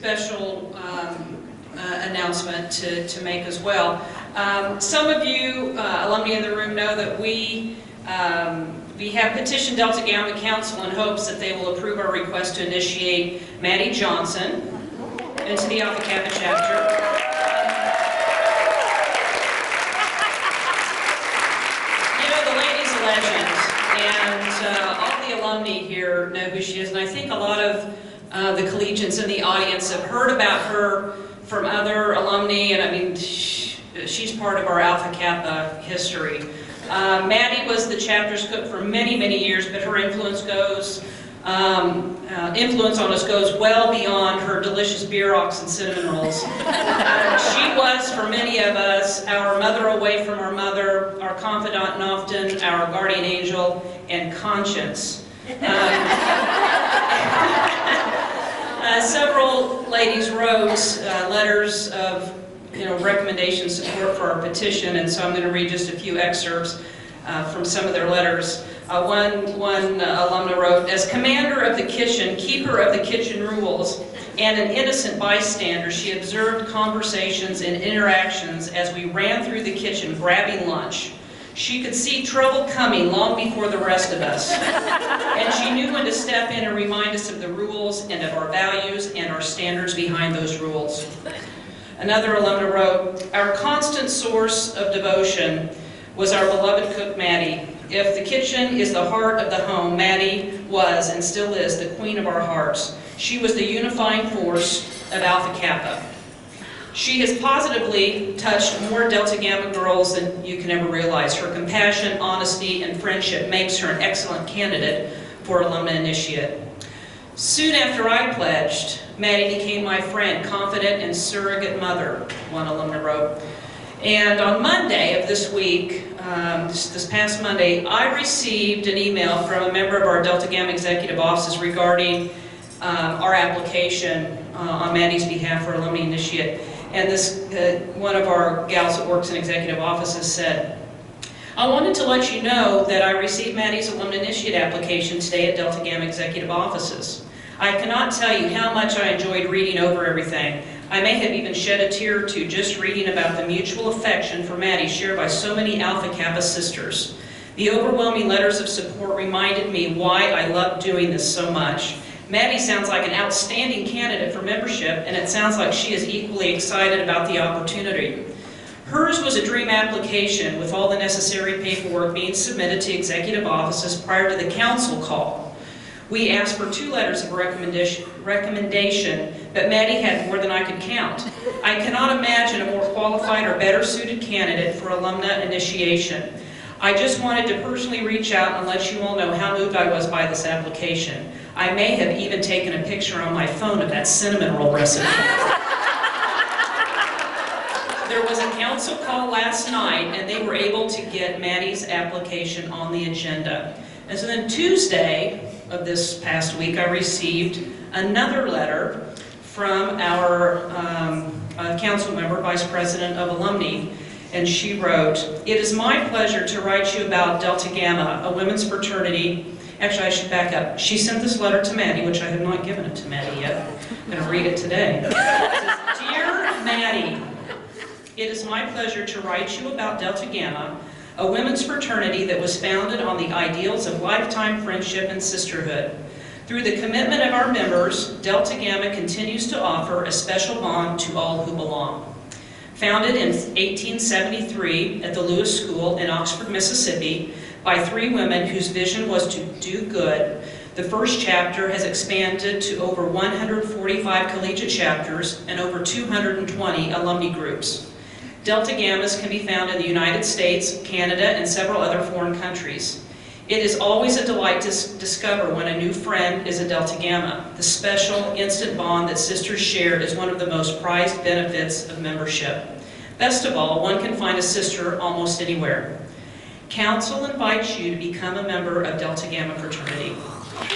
special announcement to make as well. Some of you alumni in the room know that we have petitioned Delta Gamma Council in hopes that they will approve our request to initiate Mattie Johnson into the Alpha Kappa chapter. You know, the lady's a legend, and all the alumni here know who she is, and I think a lot of the collegians in the audience have heard about her from other alumni, and I mean, she's part of our Alpha Kappa history. Mattie was the chapter's cook for many, many years, but her influence on us goes well beyond her delicious beer rocks and cinnamon rolls. She was, for many of us, our mother away from our mother, our confidant and often our guardian angel and conscience. Several ladies wrote letters of recommendation support for our petition, and so I'm going to read just a few excerpts from some of their letters. One alumna wrote, "As commander of the kitchen, keeper of the kitchen rules, and an innocent bystander, she observed conversations and interactions as we ran through the kitchen grabbing lunch. She could see trouble coming long before the rest of us, and she knew when to step in and remind us of the rules and of our values and our standards behind those rules." Another alumna wrote, "Our constant source of devotion was our beloved cook, Mattie. If the kitchen is the heart of the home, Mattie was and still is the queen of our hearts. She was the unifying force of Alpha Kappa. She has positively touched more Delta Gamma girls than you can ever realize. Her compassion, honesty, and friendship makes her an excellent candidate for alumna initiate. Soon after I pledged, Mattie became my friend, confidant, and surrogate mother," one alumna wrote. And on Monday of this week, this past Monday, I received an email from a member of our Delta Gamma executive offices regarding our application on Mattie's behalf for alumni initiate. And this one of our gals that works in executive offices said, "I wanted to let you know that I received Mattie's alumni initiate application today at Delta Gamma executive offices. I cannot tell you how much I enjoyed reading over everything. I may have even shed a tear or two just reading about the mutual affection for Mattie shared by so many Alpha Kappa sisters. The overwhelming letters of support reminded me why I love doing this so much. Mattie sounds like an outstanding candidate for membership, and it sounds like she is equally excited about the opportunity. Hers was a dream application with all the necessary paperwork being submitted to executive offices prior to the council call. We asked for 2 letters of recommendation, but Mattie had more than I could count. I cannot imagine a more qualified or better suited candidate for alumna initiation. I just wanted to personally reach out and let you all know how moved I was by this application. I may have even taken a picture on my phone of that cinnamon roll recipe." There was a council call last night, and they were able to get Mattie's application on the agenda. And so then Tuesday of this past week, I received another letter from our council member, vice president of alumni, and she wrote, "It is my pleasure to write you about Delta Gamma, a women's fraternity." Actually, I should back up. She sent this letter to Mattie, which I have not given it to Mattie yet. I'm going to read it today. It says, "Dear Mattie, it is my pleasure to write you about Delta Gamma, a women's fraternity that was founded on the ideals of lifetime friendship and sisterhood. Through the commitment of our members, Delta Gamma continues to offer a special bond to all who belong. Founded in 1873 at the Lewis School in Oxford, Mississippi, by 3 women whose vision was to do good, the first chapter has expanded to over 145 collegiate chapters and over 220 alumni groups. Delta Gammas can be found in the United States, Canada, and several other foreign countries. It is always a delight to discover when a new friend is a Delta Gamma. The special, instant bond that sisters share is one of the most prized benefits of membership. Best of all, one can find a sister almost anywhere. Council invites you to become a member of Delta Gamma fraternity. We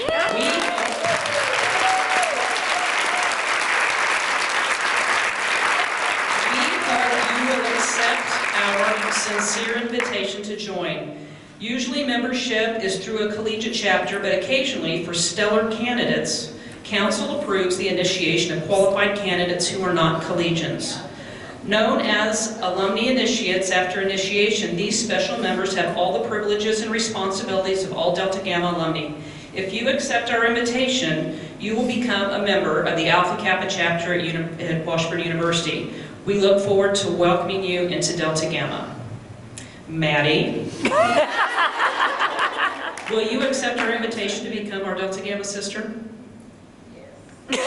hope you will accept our sincere invitation to join. Usually membership is through a collegiate chapter, but occasionally for stellar candidates, Council approves the initiation of qualified candidates who are not collegians. Known as alumni initiates, after initiation, these special members have all the privileges and responsibilities of all Delta Gamma alumni. If you accept our invitation, you will become a member of the Alpha Kappa chapter at Washburn University. We look forward to welcoming you into Delta Gamma. Mattie, will you accept our invitation to become our Delta Gamma sister? Yes.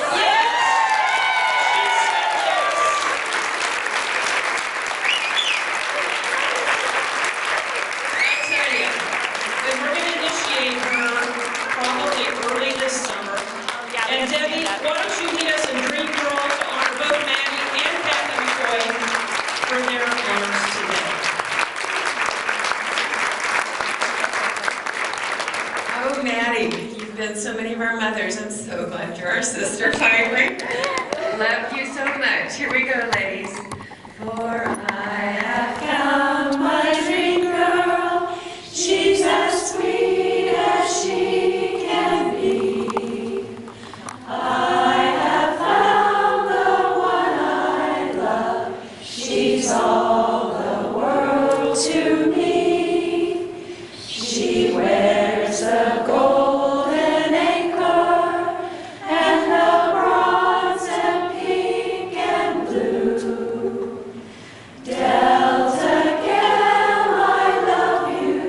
And Debbie, why don't you lead us in Dream Girl to honor both Mattie and Kappa McCoy for their honors today. Oh, Mattie, you've been so many of our mothers. I'm so glad you're our sister finally. Love you so much. Here we go, ladies. For I have found my dream girl. She's as sweet as she can be. I have found the one I love. She's all the world to me. She wears a golden anchor and the bronze and pink and blue. Delta Gamma, I love you,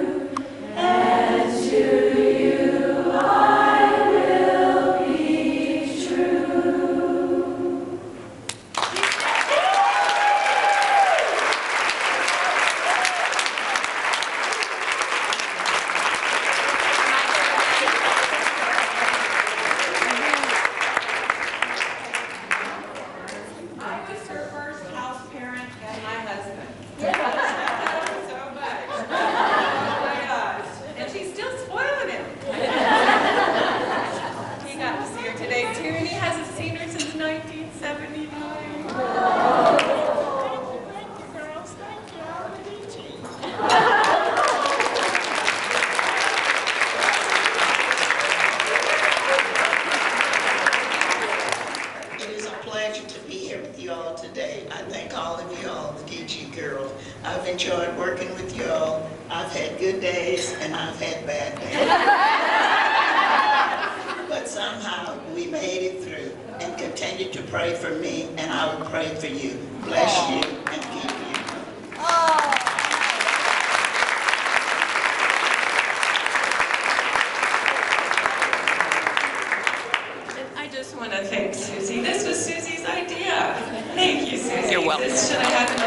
and to you I will be true. I was her first house parent and my husband. So much. Oh my gosh. And she's still spoiling him. He got to see her today too, and he hasn't seen her since 1979. It is a pleasure to be here with you all today. I thank all of you all, the DG girls. I've enjoyed working with you all. I've had good days and I've had bad days. But somehow we made it through, and continue to pray for me, and I will pray for you. Bless you and keep you. I just want to thank Susie. This was Susie's idea. Thank you, Susie. You're welcome. This should have happened